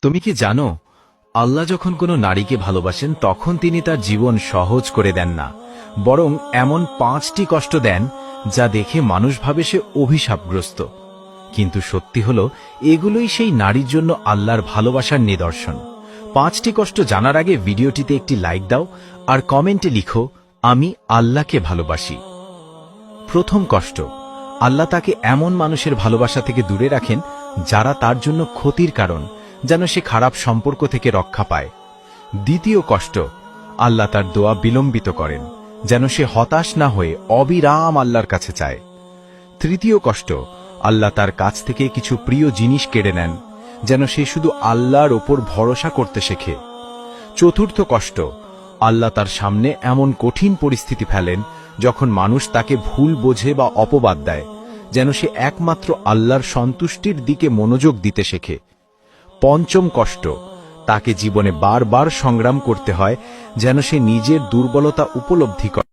তুমি কি জানো, আল্লাহ যখন কোনো নারীকে ভালোবাসেন তখন তিনি তার জীবন সহজ করে দেন না, বরং এমন 5টি কষ্ট দেন যা দেখে মানুষ ভাবে সে অভিশাপগ্রস্ত। কিন্তু সত্যি হলো, এগুলোই সেই নারীর জন্য আল্লাহর ভালোবাসার নিদর্শন। 5টি কষ্ট জানার আগে ভিডিওটিতে একটি লাইক দাও আর কমেন্টে লিখো, আমি আল্লাহকে ভালোবাসি। প্রথম কষ্ট, আল্লাহ তাকে এমন মানুষের ভালোবাসা থেকে দূরে রাখেন যারা তার জন্য ক্ষতির কারণ, যেন সে খারাপ সম্পর্ক থেকে রক্ষা পায়। দ্বিতীয় কষ্ট, আল্লাহ তার দোয়া বিলম্বিত করেন যেন সে হতাশ না হয়ে অবিরাম আল্লাহর কাছে চায়। তৃতীয় কষ্ট, আল্লাহ তার কাছ থেকে কিছু প্রিয় জিনিস কেড়ে নেন যেন সে শুধু আল্লাহর ওপর ভরসা করতে শেখে। চতুর্থ কষ্ট, আল্লাহ তার সামনে এমন কঠিন পরিস্থিতি ফেলেন যখন মানুষ তাকে ভুল বোঝে বা অপবাদ দেয়, যেন সে একমাত্র আল্লাহর সন্তুষ্টির দিকে মনোযোগ দিতে শেখে। পঞ্চম কষ্ট, তাকে জীবনে বারবার সংগ্রাম করতে হয় যেন সে নিজের দুর্বলতা উপলব্ধি করে।